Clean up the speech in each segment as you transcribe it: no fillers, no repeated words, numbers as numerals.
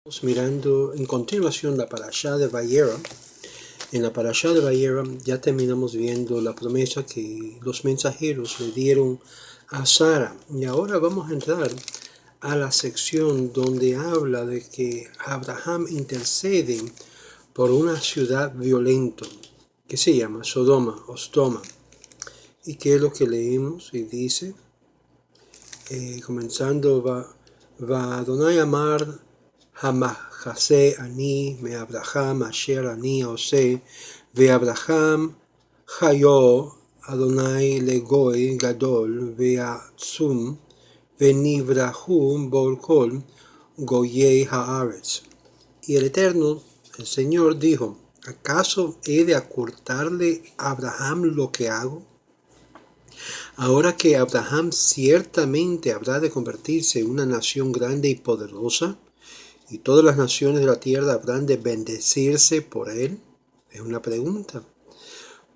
Estamos mirando en continuación la parashá de Vayera. En la parashá de Vayera ya terminamos viendo la promesa que los mensajeros le dieron a Sara. Y ahora vamos a entrar a la sección donde habla de que Abraham intercede por una ciudad violenta que se llama Sodoma o Stoma. ¿Y qué es lo que leímos? Y dice, comenzando, va Adonai Amar המחסה אני מאברהם אשר אני עושה, ואברהם חיו אדוני לגוי גדול ועצום, ונברחו בו כל גויי הארץ. Y el Eterno, el Señor, dijo, ¿acaso he de acortarle a Abraham lo que hago? Ahora que Abraham ciertamente habrá de convertirse en una nación grande y poderosa, ¿y todas las naciones de la tierra habrán de bendecirse por él? Es una pregunta.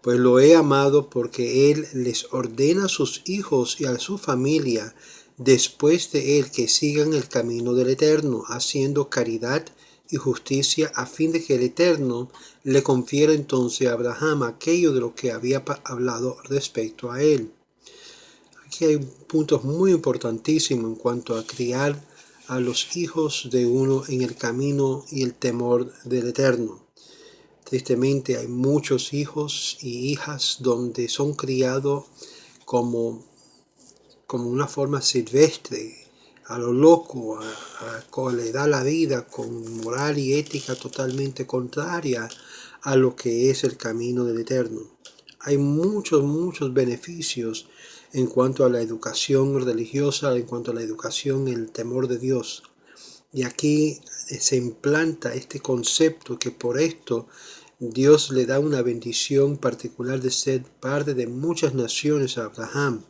Pues lo he amado porque él les ordena a sus hijos y a su familia después de él que sigan el camino del Eterno, haciendo caridad y justicia, a fin de que el Eterno le confiera entonces a Abraham aquello de lo que había hablado respecto a él. Aquí hay puntos muy importantísimos en cuanto a criar a los hijos de uno en el camino y el temor del Eterno. Tristemente hay muchos hijos y hijas donde son criados como una forma silvestre, a lo loco, le da la vida con moral y ética totalmente contraria a lo que es el camino del Eterno. Hay muchos beneficios en cuanto a la educación religiosa, en cuanto a la educación en el temor de Dios. Y aquí se implanta este concepto que por esto Dios le da una bendición particular de ser parte de muchas naciones a Abraham,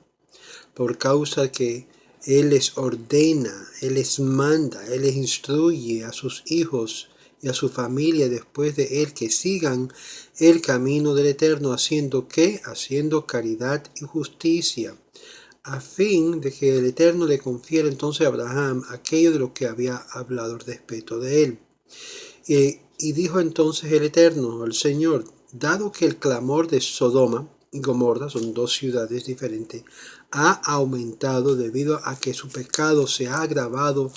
por causa que Él les ordena, Él les manda, Él les instruye a sus hijos y a su familia después de Él que sigan el camino del Eterno, haciendo ¿qué? Haciendo caridad y justicia, a fin de que el Eterno le confiera entonces a Abraham aquello de lo que había hablado respecto de él. Y dijo entonces el Eterno, el Señor, dado que el clamor de Sodoma y Gomorra, son dos ciudades diferentes, ha aumentado debido a que su pecado se ha agravado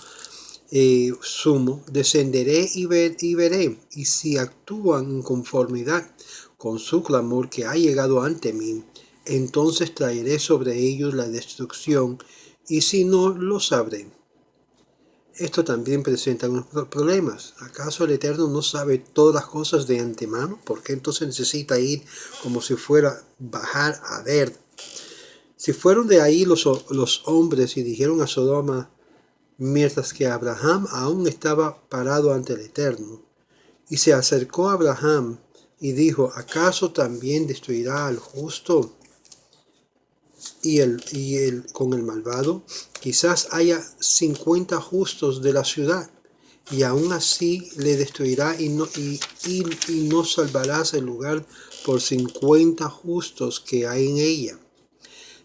sumo, descenderé y veré, y si actúan en conformidad con su clamor que ha llegado ante mí, entonces traeré sobre ellos la destrucción, y si no, lo sabré. Esto también presenta unos problemas. ¿Acaso el Eterno no sabe todas las cosas de antemano? ¿Por qué entonces necesita ir como si fuera bajar a ver? Si fueron de ahí los hombres y dijeron a Sodoma, mientras que Abraham aún estaba parado ante el Eterno, y se acercó a Abraham y dijo, ¿acaso también destruirá al justo y con el malvado? Quizás haya 50 justos de la ciudad, y aún así le destruirá y no salvarás el lugar por 50 justos que hay en ella.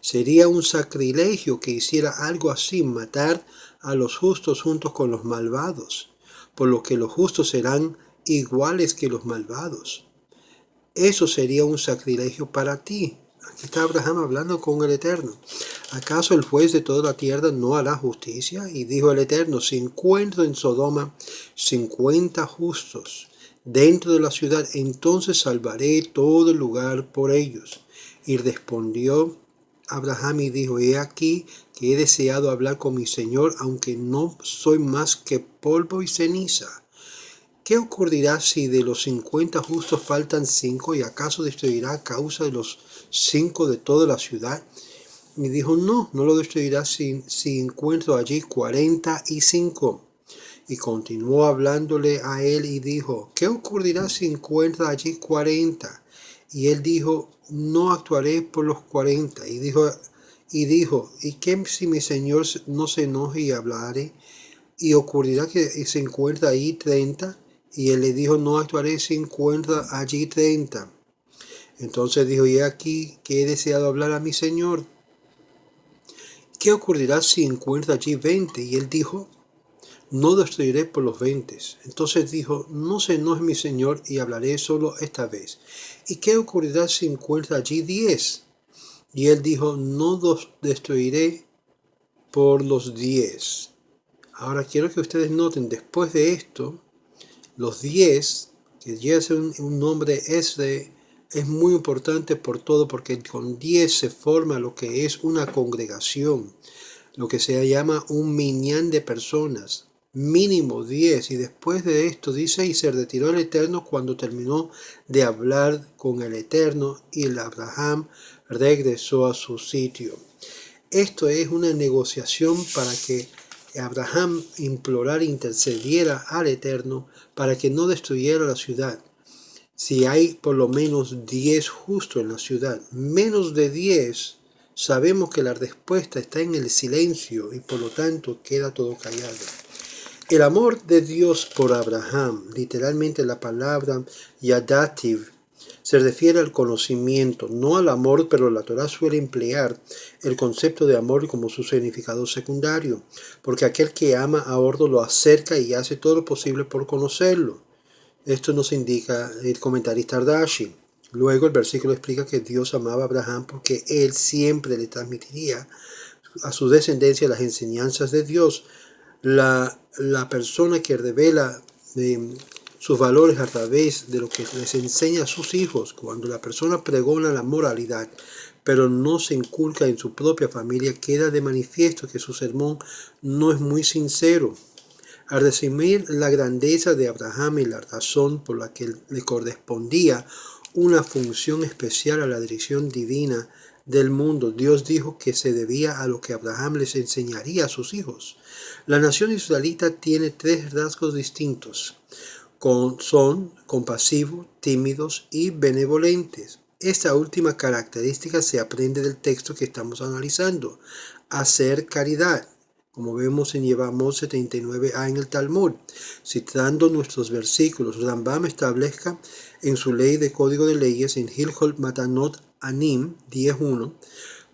Sería un sacrilegio que hiciera algo así, matar a los justos juntos con los malvados, por lo que los justos serán iguales que los malvados. Eso sería un sacrilegio para ti. Aquí está Abraham hablando con el Eterno. ¿Acaso el juez de toda la tierra no hará justicia? Y dijo el Eterno, si encuentro en Sodoma 50 justos dentro de la ciudad, entonces salvaré todo el lugar por ellos. Y respondió Abraham y dijo, he aquí que he deseado hablar con mi Señor, aunque no soy más que polvo y ceniza. ¿Qué ocurrirá si de los 50 justos faltan 5? ¿Y acaso destruirá a causa de los 5 de toda la ciudad? Y dijo, no lo destruirá si encuentro allí 45. Y continuó hablándole a él y dijo, ¿qué ocurrirá si encuentra allí 40? Y él dijo, no actuaré por los 40. Y dijo, ¿y qué si mi Señor no se enoje y hablare? Y ocurrirá que se encuentra allí 30. Y él le dijo, no actuaré si encuentra allí 30. Entonces dijo, y aquí que he deseado hablar a mi Señor. ¿Qué ocurrirá si encuentra allí 20? Y él dijo, no destruiré por los 20. Entonces dijo, no se enoje mi señor y hablaré solo esta vez. ¿Y qué ocurrirá si encuentra allí 10? Y él dijo, no los destruiré por los 10. Ahora quiero que ustedes noten, después de esto, los 10, que ya es un nombre es muy importante por todo, porque con 10 se forma lo que es una congregación, lo que se llama un minyan de personas, mínimo 10. Y después de esto dice, y se retiró el Eterno cuando terminó de hablar con el Eterno, y el Abraham regresó a su sitio. Esto es una negociación para que Abraham implorara, intercediera al Eterno para que no destruyera la ciudad. Si hay por lo menos 10 justos en la ciudad, menos de 10, sabemos que la respuesta está en el silencio y por lo tanto queda todo callado. El amor de Dios por Abraham, literalmente la palabra yadativ, se refiere al conocimiento, no al amor, pero la Torá suele emplear el concepto de amor como su significado secundario, porque aquel que ama a otro lo acerca y hace todo lo posible por conocerlo. Esto nos indica el comentarista Rashi. Luego el versículo explica que Dios amaba a Abraham porque él siempre le transmitiría a su descendencia las enseñanzas de Dios. La persona que revela sus valores a través de lo que les enseña a sus hijos, cuando la persona pregona la moralidad, pero no se inculca en su propia familia, queda de manifiesto que su sermón no es muy sincero. Al resumir la grandeza de Abraham y la razón por la que le correspondía una función especial a la dirección divina del mundo, Dios dijo que se debía a lo que Abraham les enseñaría a sus hijos. La nación israelita tiene 3 rasgos distintos. Son compasivos, tímidos y benevolentes. Esta última característica se aprende del texto que estamos analizando. Hacer caridad, como vemos en Yevamot 79a en el Talmud. Citando nuestros versículos, Rambam establezca en su ley de código de leyes en Hilchot Matanot Anim 10.1,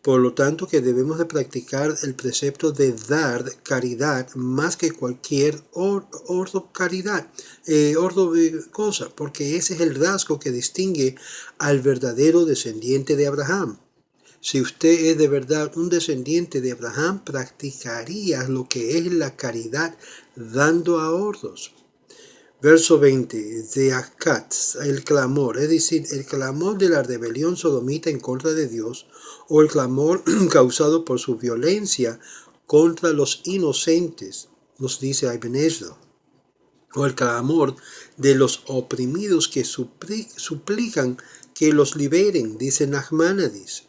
por lo tanto que debemos de practicar el precepto de dar caridad más que cualquier cosa, porque ese es el rasgo que distingue al verdadero descendiente de Abraham. Si usted es de verdad un descendiente de Abraham, practicaría lo que es la caridad dando a otros. Verso 20, Zeakat, el clamor, es decir, el clamor de la rebelión sodomita en contra de Dios, o el clamor causado por su violencia contra los inocentes, nos dice Ibn Ezra, o el clamor de los oprimidos que suplican que los liberen, dice Nachmanides.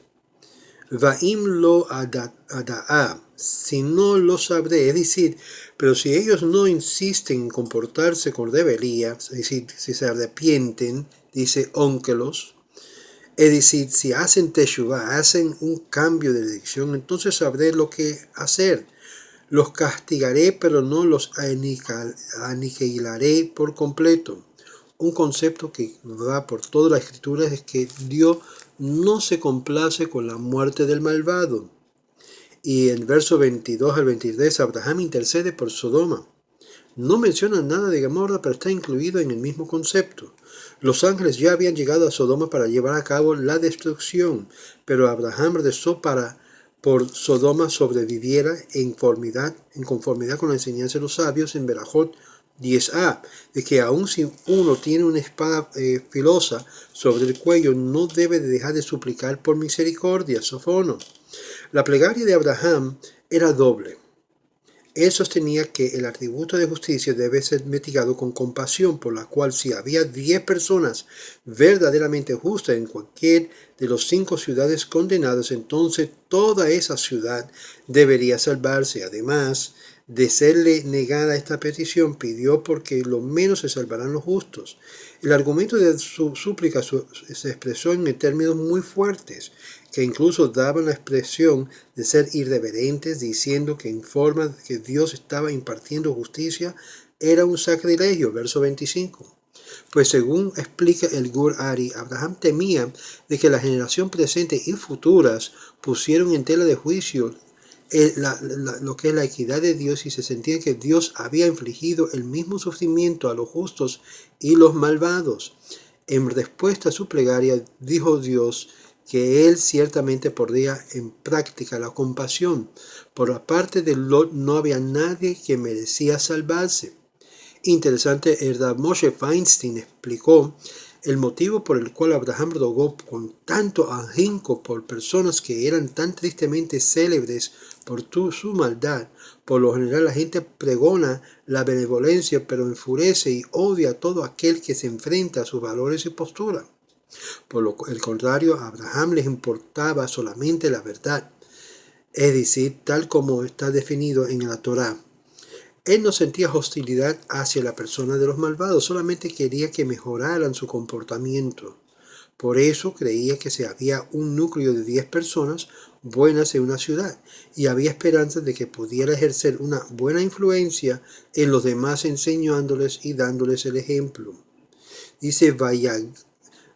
Va'im lo ada'a, si no lo sabré, es decir, pero si ellos no insisten en comportarse con rebeldía, es decir, si se arrepienten, dice ónkelos, es decir, si hacen teshuvah, hacen un cambio de dirección, entonces sabré lo que hacer. Los castigaré, pero no los aniquilaré por completo. Un concepto que va por toda la escritura es que Dios no se complace con la muerte del malvado. Y en verso 22 al 23, Abraham intercede por Sodoma. No menciona nada de Gomorra, pero está incluido en el mismo concepto. Los ángeles ya habían llegado a Sodoma para llevar a cabo la destrucción, pero Abraham rezó por Sodoma sobreviviera en conformidad con la enseñanza de los sabios en Berajot 10a, de que aun si uno tiene una espada filosa sobre el cuello, no debe de dejar de suplicar por misericordia, sofono. La plegaria de Abraham era doble. Él sostenía que el atributo de justicia debe ser mitigado con compasión, por la cual si había 10 personas verdaderamente justas en cualquier de las 5 ciudades condenadas, entonces toda esa ciudad debería salvarse. Además de serle negada esta petición, pidió porque lo menos se salvarán los justos. El argumento de su súplica se expresó en términos muy fuertes, que incluso daban la expresión de ser irreverentes, diciendo que en forma de que Dios estaba impartiendo justicia era un sacrilegio. Verso 25. Pues según explica el Gur Ari, Abraham temía de que la generación presente y futuras pusieron en tela de juicio lo que es la equidad de Dios y se sentía que Dios había infligido el mismo sufrimiento a los justos y los malvados. En respuesta a su plegaria, dijo Dios que él ciertamente pondría en práctica la compasión. Por la parte de Lot no había nadie que merecía salvarse. Interesante, el Rav Moshe Feinstein explicó el motivo por el cual Abraham rogó con tanto ahínco por personas que eran tan tristemente célebres por su maldad. Por lo general la gente pregona la benevolencia, pero enfurece y odia a todo aquel que se enfrenta a sus valores y postura. Por el contrario, a Abraham les importaba solamente la verdad, es decir, tal como está definido en la Torá. Él no sentía hostilidad hacia la persona de los malvados, solamente quería que mejoraran su comportamiento. Por eso creía que había un núcleo de 10 personas buenas en una ciudad y había esperanza de que pudiera ejercer una buena influencia en los demás enseñándoles y dándoles el ejemplo. Dice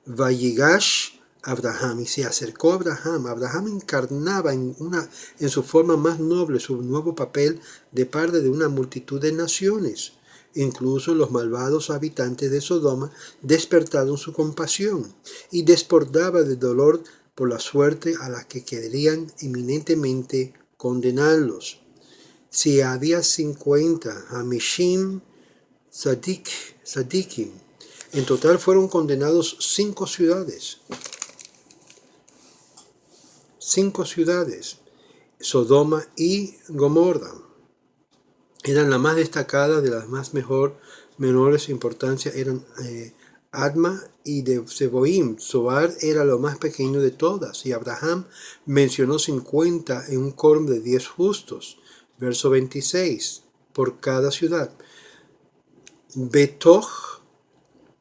Vayigash Abraham, y se acercó a Abraham. Abraham encarnaba en su forma más noble su nuevo papel de padre de una multitud de naciones. Incluso los malvados habitantes de Sodoma despertaron su compasión y desbordaba de dolor por la suerte a la que querían inminentemente condenarlos. Si había 50 Hamishim Sadikim, en total fueron condenados 5 ciudades. 5 ciudades, Sodoma y Gomorra, eran la más destacada de las más menores importancia, eran Adma y de Zeboim. Zoar era lo más pequeño de todas, y Abraham mencionó 50 en un quórum de 10 justos. Verso 26, por cada ciudad. Betoch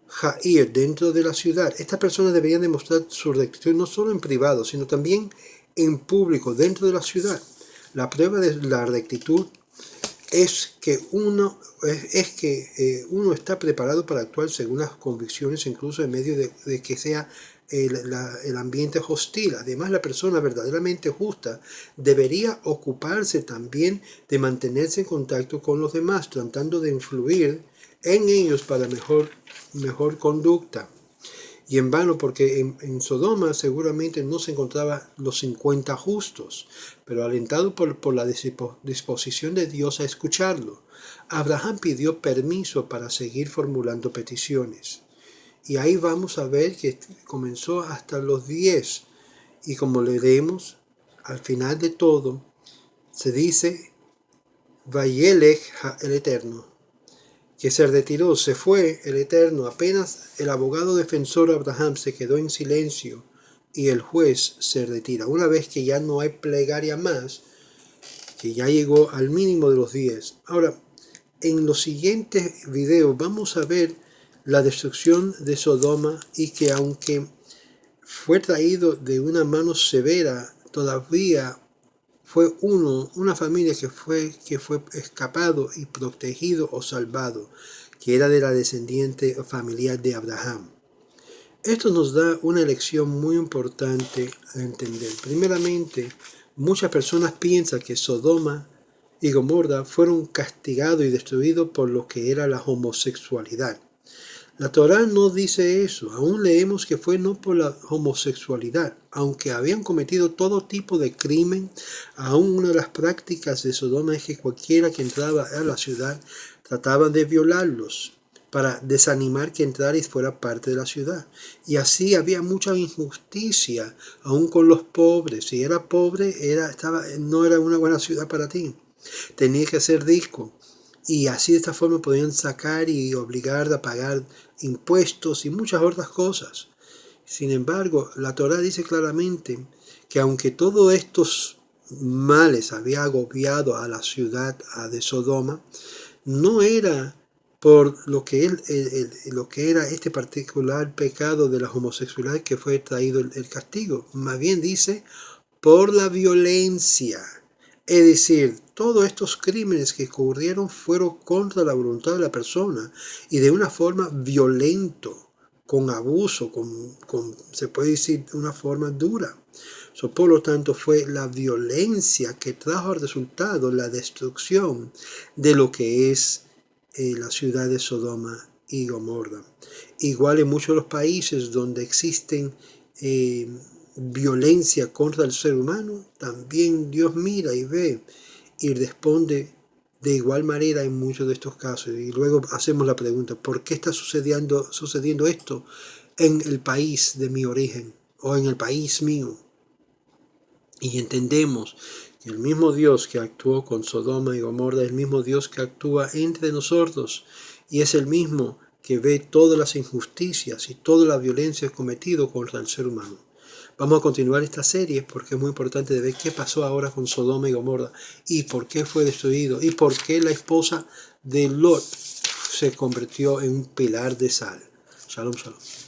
Jair, dentro de la ciudad. Estas personas deberían demostrar su rectitud no solo en privado, sino también en público, dentro de la ciudad. La prueba de la rectitud es que uno está preparado para actuar según las convicciones, incluso en medio de que sea el ambiente hostil. Además, la persona verdaderamente justa debería ocuparse también de mantenerse en contacto con los demás, tratando de influir en ellos para mejor conducta. Y en vano, porque en Sodoma seguramente no se encontraban los 50 justos, pero alentado por la disposición de Dios a escucharlo, Abraham pidió permiso para seguir formulando peticiones. Y ahí vamos a ver que comenzó hasta los 10. Y como leemos, al final de todo, se dice, Vayelech el Eterno, que se retiró, se fue el Eterno. Apenas el abogado defensor Abraham se quedó en silencio y el juez se retira. Una vez que ya no hay plegaria más, que ya llegó al mínimo de los 10. Ahora, en los siguientes videos vamos a ver la destrucción de Sodoma y que aunque fue traído de una mano severa, todavía fue una familia que fue escapado y protegido o salvado, que era de la descendiente familiar de Abraham. Esto nos da una lección muy importante a entender. Primeramente, muchas personas piensan que Sodoma y Gomorra fueron castigados y destruidos por lo que era la homosexualidad. La Torá no dice eso. Aún leemos que fue no por la homosexualidad, aunque habían cometido todo tipo de crimen. Aún una de las prácticas de Sodoma es que cualquiera que entraba a la ciudad trataban de violarlos para desanimar que entrara y fuera parte de la ciudad. Y así había mucha injusticia, aún con los pobres. Si era pobre, no era una buena ciudad para ti. Tenía que ser rico. Y así de esta forma podían sacar y obligar a pagar impuestos y muchas otras cosas. Sin embargo, la Torá dice claramente que aunque todos estos males había agobiado a la ciudad de Sodoma, no era por lo que era este particular pecado de la homosexualidad que fue traído el castigo. Más bien dice, por la violencia. Es decir, todos estos crímenes que ocurrieron fueron contra la voluntad de la persona y de una forma violenta, con abuso, se puede decir de una forma dura. Por lo tanto, fue la violencia que trajo al resultado la destrucción de lo que es la ciudad de Sodoma y Gomorra. Igual en muchos de los países donde existen violencia contra el ser humano, también Dios mira y ve y responde de igual manera en muchos de estos casos. Y luego hacemos la pregunta, ¿por qué está sucediendo esto en el país de mi origen o en el país mío? Y entendemos que el mismo Dios que actuó con Sodoma y Gomorra es el mismo Dios que actúa entre nosotros y es el mismo que ve todas las injusticias y toda la violencia cometida contra el ser humano. Vamos a continuar esta serie porque es muy importante de ver qué pasó ahora con Sodoma y Gomorra y por qué fue destruido y por qué la esposa de Lot se convirtió en un pilar de sal. Shalom, shalom.